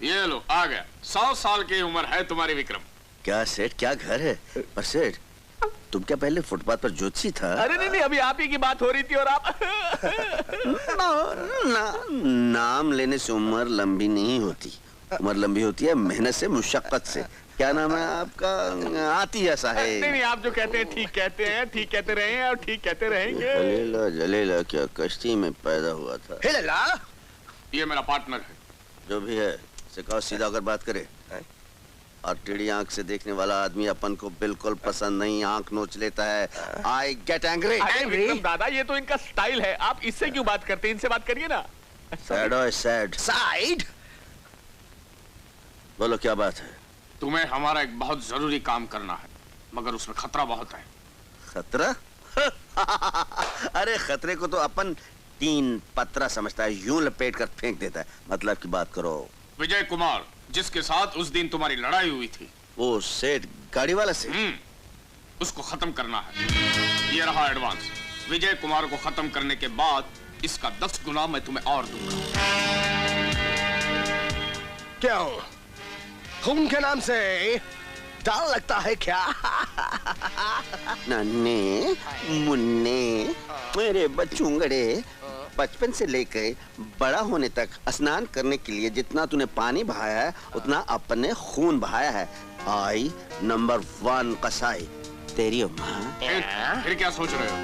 ये लो आ गया। 100 साल की उम्र है तुम्हारी विक्रम। क्या सेठ, क्या घर है? पर सेठ, तुम क्या पहले फुटपाथ पर ज्योतिषी था? अरे नहीं, अभी आप ही की बात हो रही थी और आप नाम लेने से उम्र लंबी नहीं होती। उम्र लंबी होती है मेहनत से, मुशक्कत से। क्या नाम है आपका? आती ऐसा है। नहीं, आप जो कहते हैं ठीक कहते हैं, ठीक कहते रहे हैं और ठीक कहते रहेंगे। जलेला जलेला क्या कश्ती में पैदा हुआ था? हिलेला, ये मेरा पार्टनर है। जो भी है सिखाओ सीधा अगर बात करे। और टेढ़ी आंख से देखने वाला आदमी अपन को बिल्कुल पसंद नहीं, आंख नोच लेता है। I get angry। विक्रम दादा, ये तो इनका स्टाइल है। आप इससे क्यों बात करते हैं? इनसे बात करिए ना। Sad side. बोलो क्या बात है? तुम्हें हमारा एक बहुत जरूरी काम करना है, मगर उसमें खतरा बहुत है। खतरा? अरे खतरे को तो अपन 3 पत्रा समझता है, यूं लपेट कर फेंक देता है। मतलब की बात करो। विजय कुमार, जिसके साथ उस दिन तुम्हारी लड़ाई हुई थी। वो सेठ गाड़ी वाला से? उसको खत्म करना है। ये रहा एडवांस। विजय कुमार को खत्म करने के बाद इसका 10 गुना मैं तुम्हें और दूंगा। क्यों? खून के नाम से डर लगता है क्या? नन्हे मुन्ने मेरे बच्चुंगड़े, बचपन से लेकर बड़ा होने तक स्नान करने के लिए जितना तूने पानी बहाया है उतना अपने खून बहाया है। आई नंबर 1 कसाई तेरी माँ। फिर क्या सोच रहे हो?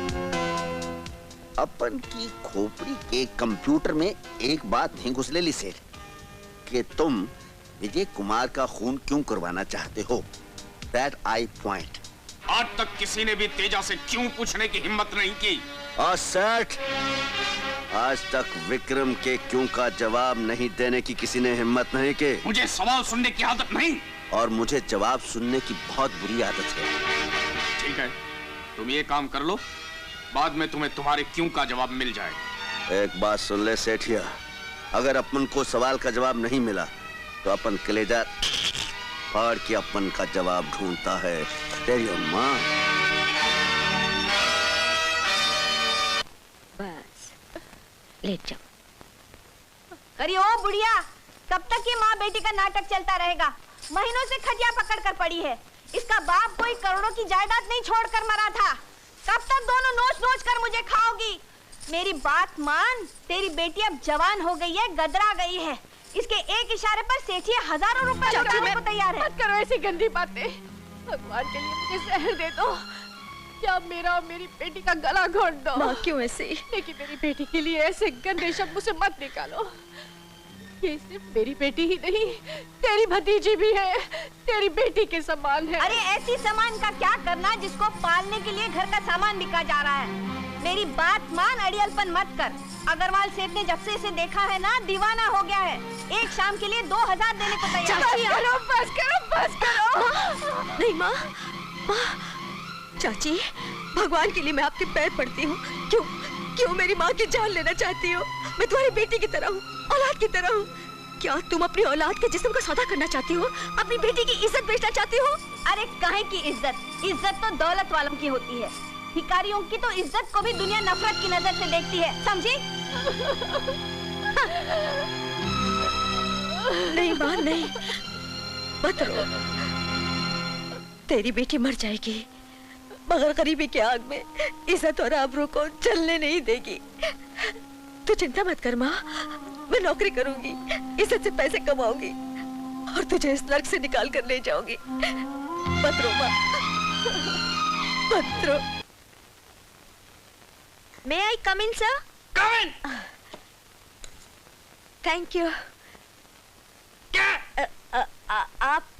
अपन की खोपड़ी के कंप्यूटर में एक बात नहीं घुसलेली सेठ कि तुम विजय कुमार का खून क्यों करवाना चाहते हो। That I point। आज तक किसी ने भी तेजा से क्यों पूछने की हिम्मत नहीं की। और सेठ, आज तक विक्रम के क्यों का जवाब नहीं देने की किसी ने हिम्मत नहीं की। मुझे सवाल सुनने की आदत नहीं, और मुझे जवाब सुनने की बहुत बुरी आदत है। ठीक है, तुम ये काम कर लो, बाद में तुम्हें तुम्हारे क्यों का जवाब मिल जाएगा। एक बात सुन ले सेठिया, अगर अपन को सवाल का जवाब नहीं मिला तो अपन कलेजा फाड़ के अपन का जवाब ढूंढता है। तेरी माँ। बस लेट जाओ। अरे ओ बुढ़िया, कब तक ये माँ बेटी का नाटक चलता रहेगा? महीनों से खटिया पकड़ कर पड़ी है। इसका बाप कोई करोड़ों की जायदाद नहीं छोड़कर मरा था। कब तक दोनों नोच नोच कर मुझे खाओगी? मेरी बात मान, तेरी बेटी अब जवान हो गई है, गदरा गई है। इसके एक इशारे पर सेठिया हजारों रुपए लुटाने को तैयार है। मत करो ऐसी गंदी बातें। भगवान के लिए मुझे जहर दे दो, या मेरा और मेरी बेटी का गला घोट दो। माँ क्यों ऐसे? लेकिन मेरी बेटी के लिए ऐसे गंदे शब्द मुझसे मत निकालो। ये सिर्फ मेरी बेटी ही नहीं, तेरी भतीजी भी है, तेरी बेटी के समान है। अरे ऐसी सामान का क्या करना जिसको पालने के लिए घर का सामान बिका जा रहा है। मेरी बात मान, अड़ियलपन मत कर। अग्रवाल सेठ ने जब से इसे देखा है ना, दीवाना हो गया है। एक शाम के लिए 2000 देने को तैयार है। बस करो, बस करो। नहीं माँ, चाची, भगवान के लिए मैं आपके पैर पड़ती हूँ। क्यों मेरी माँ की जान लेना चाहती हो? मैं तुम्हारी बेटी की तरह हूँ, औलाद की तरह हूँ। क्या तुम अपनी औलाद के जिस्म का सौदा करना चाहती हो? अपनी बेटी की इज्जत बेचना चाहती हो? अरे काहे की इज्जत? इज्जत तो दौलत वालों की होती है। भिखारियों की तो इज्जत को भी दुनिया नफरत की नजर से देखती है, समझी? नहीं माँ, नहीं, मत रो। तेरी बेटी मर जाएगी, मगर गरीबी की आग में इज्जत और आबरू को जलने नहीं देगी। तू चिंता मत कर माँ, मैं नौकरी करूंगी, इज्जत से पैसे कमाऊंगी और तुझे इस नर्क से निकाल कर ले जाऊंगी। मत रो माँ, मत रो। May I come in, sir? Come in! Thank you.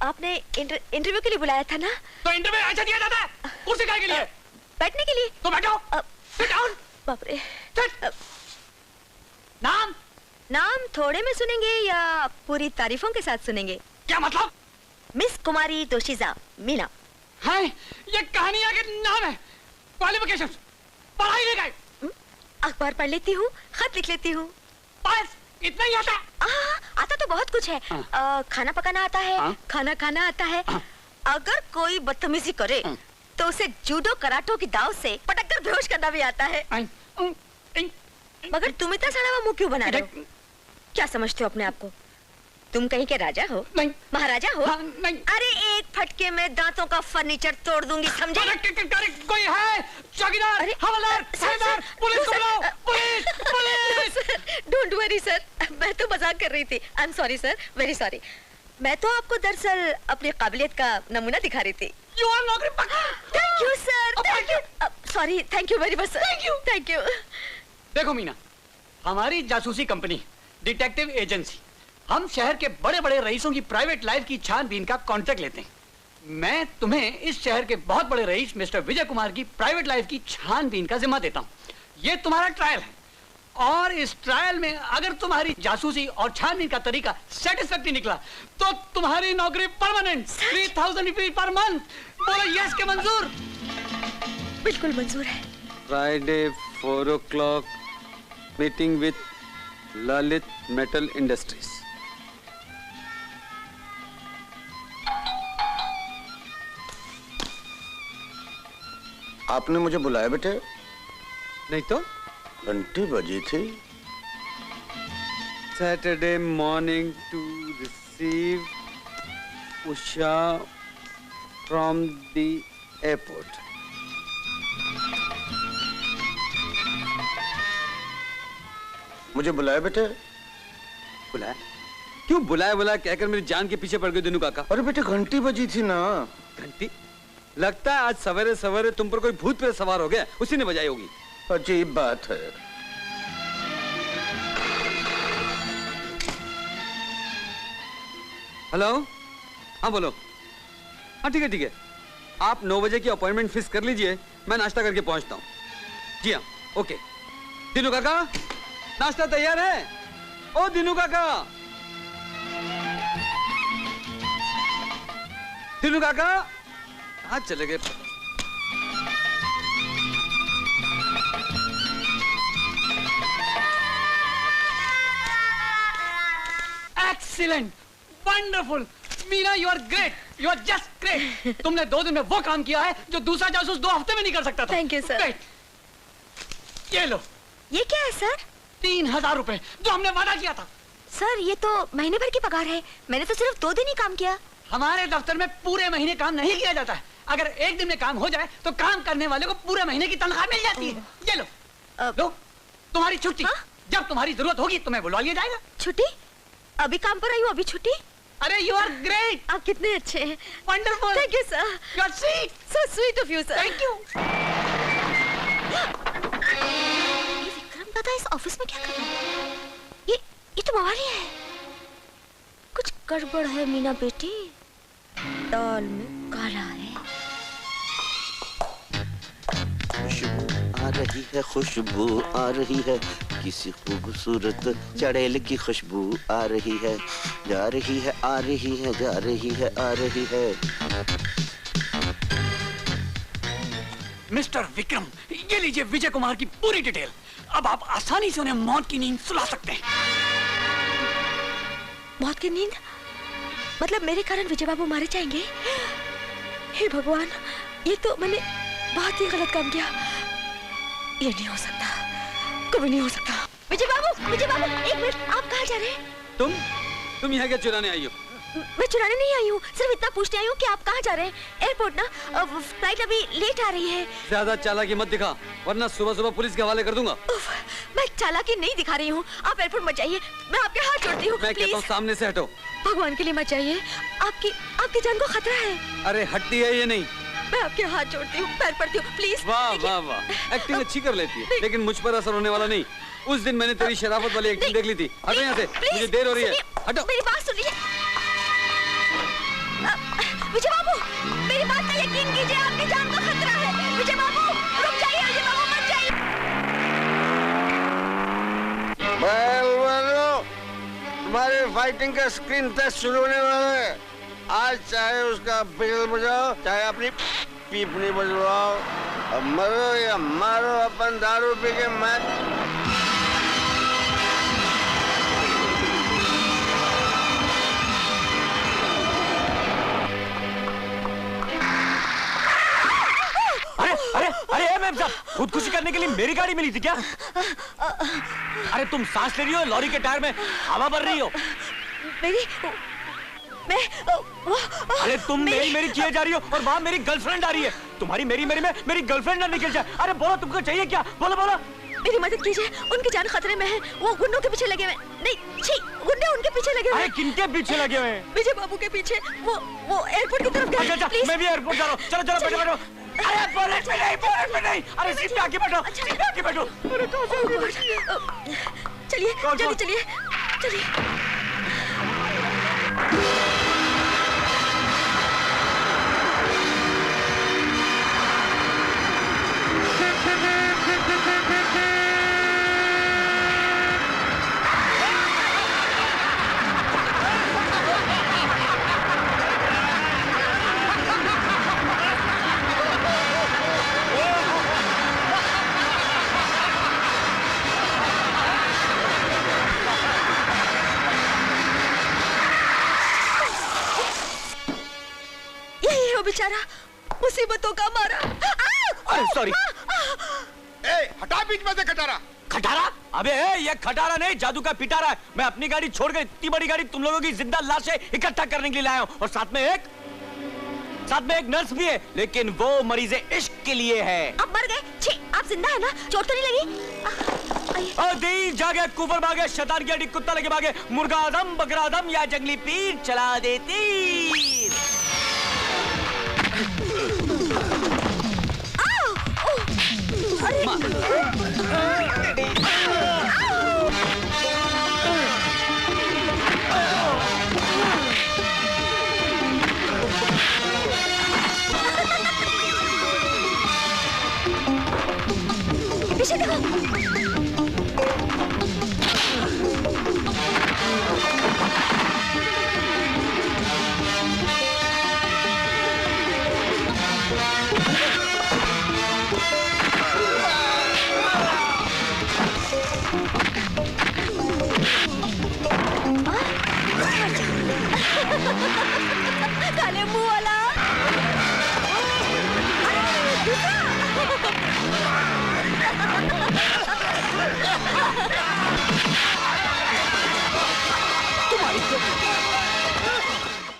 आपने इंटरव्यू के लिए बुलाया था ना? तो इंटरव्यू ऐसा दिया जाता है? कुर्सी काहे के लिए? बैठने के लिए। तो बैठो। Sit down. बाप रे। नाम थोड़े में सुनेंगे या पूरी तारीफों के साथ सुनेंगे? क्या मतलब? मिस कुमारी दोशीजा मीना। है, ये कहानियां के नाम है। क्वालिफिकेशंस, पढ़ाई लिखाई। अखबार पढ़ लेती हूँ, खत लिख लेती हूँ। बस इतना ही आता है? आता तो बहुत कुछ है। खाना पकाना आता है, खाना खाना आता है। अगर कोई बदतमीजी करे तो उसे जूडो कराटो की दाव से पटक कर बेहोश करना भी आता है। मगर तुम इतना सड़ा हुआ मुंह क्यों बना रहे हो? क्या समझते हो अपने आप को? तुम कहीं के राजा हो? नहीं। महाराजा हो? हाँ, नहीं। अरे एक फटके में दांतों का फर्नीचर तोड़ दूंगी, समझे? कोई है? चौकीदार, हवलदार, थानेदार, पुलिस को बुलाओ, police, police! Don't worry sir, मैं तो मजाक कर रही थी। I am sorry sir, very sorry. मैं तो आपको दरअसल अपनी काबिलियत का नमूना दिखा रही थी। You are नौकरी पक्का। Thank you sir, thank you. Sorry, thank you very much sir. Thank you. Thank you. देखो मीना, हमारी जासूसी कंपनी डिटेक्टिव एजेंसी, हम शहर के बड़े बड़े रईसों की प्राइवेट लाइफ की छानबीन का कॉन्ट्रैक्ट लेते हैं। मैं तुम्हें इस शहर के बहुत बड़े रईस मिस्टर विजय कुमार की प्राइवेट लाइफ की छानबीन का जिम्मा देता हूँ। ये तुम्हारा ट्रायल है और इस ट्रायल में अगर तुम्हारी जासूसी और छानबीन का तरीका सेटिस्फैक्टरी निकला तो तुम्हारी नौकरी परमानेंट 3000 रुपीज पर मंथ। बोलो यस के मंजूर? बिल्कुल मंजूर है। Friday 4 o'clock meeting with Lalit metal industries. आपने मुझे बुलाया बेटे? नहीं तो घंटी बजी थी। Saturday morning to receive Usha from the airport. मुझे बुलाया बेटे? बुलाया? क्यों बुलाया बुलाया कहकर मेरी जान के पीछे पड़ गए दिनू काका। अरे बेटे घंटी बजी थी ना। घंटी? लगता है आज सवेरे सवेरे तुम पर कोई भूत पे सवार हो गया, उसी ने बजाई होगी। अजीब बात है। हेलो, हाँ बोलो। हाँ ठीक है ठीक है, आप 9 बजे की अपॉइंटमेंट फिक्स कर लीजिए, मैं नाश्ता करके पहुंचता हूँ। जी हाँ, ओके। दिनू काका, नाश्ता तैयार है? ओ दिनू काका, दिनू काका कहाँ चले गए? Excellent, wonderful, Meena you are great, you are just great. तुमने 2 दिन में वो काम किया है जो दूसरा जासूस 2 हफ्ते में नहीं कर सकता था। Thank you sir. ये लो। ये क्या है सर? 3000 रुपए जो हमने वादा किया था। सर ये तो महीने भर की पगार है, मैंने तो सिर्फ 2 दिन ही काम किया। हमारे दफ्तर में पूरे महीने काम नहीं किया जाता है। अगर एक दिन में काम हो जाए तो काम करने वाले को पूरे महीने की तनख्वाह मिल जाती है। ये लो, लो तुम्हारी छुट्टी। हाँ? जब तुम्हारी जरूरत होगी तुम्हें बुलवा लिया जाएगा। छुट्टी? अभी काम पर आई हूँ, अभी छुट्टी? अरे यू आर ग्रेट, आप कितने अच्छे हैं। Wonderful, thank you sir. You are sweet, so sweet of you sir. Thank you. ये विक्रम दादा इस ऑफिस में क्या कर रहा है? ये तो मवाली है। कुछ गड़बड़ है मीना बेटी, दाल में काला है। खुशबू आ रही है, खुशबू आ रही है, किसी खूबसूरत चड़ेल की खुशबू आ रही है, जा रही है, आ रही है, जा रही है, आ रही है। मिस्टर विक्रम, ये लीजिए विजय कुमार की पूरी डिटेल। अब आप आसानी से उन्हें मौत की नींद सुला सकते हैं। मौत की नींद? मतलब मेरे कारण विजय बाबू मारे जाएंगे? हे भगवान, ये तो मैंने बहुत ही गलत काम किया। ये नहीं हो सकता, कभी नहीं हो सकता। विजय बाबू, एक मिनट, आप कहाँ जा रहे हैं? तुम यहाँ क्या चुराने आई हो? मैं चुराने नहीं आई हूँ, सिर्फ इतना पूछने आई हूँ कि आप कहाँ जा रहे हैं। एयरपोर्ट ना, फ्लाइट अभी लेट आ रही है। ज्यादा चालाकी मत दिखा, वरना सुबह सुबह पुलिस के हवाले कर दूंगा। मैं चालाकी नहीं दिखा रही हूँ, आप एयरपोर्ट मत जाइए, मैं आपके हाथ जोड़ती हूँ। मैं कहता हूँ सामने से हटो। भगवान के लिए मत जाइए, आपकी जान को खतरा है। अरे हटती है ये नहीं। मैं आपके हाथ जोड़ती हूँ, पैर पड़ती हूँ, प्लीज। वाह वाह वाह, एक्टिंग अच्छी कर लेती है, लेकिन मुझ पर असर होने वाला नहीं। उस दिन मैंने तेरी शराफत वाली एक्टिंग देख ली थी। हटो यहाँ से, मुझे देर हो रही है। हटो। मेरी बात सुनिए विजय बाबू, मेरी बात का यकीन कीजिए, आपकी जान का खतरा है। विजय बाबू रुक जाइए, विजय बाबू मत जाइए। तुम्हारे फाइटिंग का स्क्रीन टेस्ट शुरू होने वाला है। आज चाहे उसका बिगल बजाओ, चाहे अपनी पीपनी बजवाओ, अब मरो या मारो, अपन दारू पी के मत। अरे मैम साहब, खुदकुशी करने के लिए मेरी गाड़ी मिली थी क्या? अरे तुम सांस ले रही हो, लॉरी के टायर में हवा भर रही हो। मेरी मैं अरे तुम मेरी किए जा रही हो और वहाँ मेरी गर्लफ्रेंड आ रही है। तुम्हारी मेरी में मेरी गर्लफ्रेंड ना निकल जाए। अरे बोलो तुमको चाहिए क्या? बोलो बोलो। मेरी मदद कीजिए, उनकी जान खतरे में है। वो गुंडों के पीछे लगे हुए नहीं, छी, गुंडे उनके पीछे लगे हुए। अरे किनके पीछे लगे हुए? विजय बाबू के पीछे। वो एयरपोर्ट की तरफ गए। अच्छा, मैं भी एयरपोर्ट जा रहा हूँ। चलो चलो बैठो। अरे बोलेट में नहीं। अरे सीट पे आके बैठो, सीट पे आके बैठो। अरे कहाँ से? चलिए जल्दी चलिए। बेचारा मुसीबतों का मारा। अरे सॉरी। हटा बीच में से खटारा। खटारा? अबे ये खटारा नहीं, जादू का पिटारा है। मैं अपनी गाड़ी छोड़कर इतनी बड़ी गाड़ी तुम लोगों की जिंदा लाशें इकट्ठा करने के लिए लाया हूँ। और साथ में एक नर्स भी है, लेकिन वो मरीज़े इश्क के लिए है। आप मर गए? छी, आप जिंदा है ना? चोट तो नहीं लगी? दीन जागे, कुफर भागे, शैतान की हड्डी कुत्ता लगे भागे, मुर्गा आदम, बकरा आदम या जंगली पीर चला देती। पीछे देखो। काले मुंह वाला।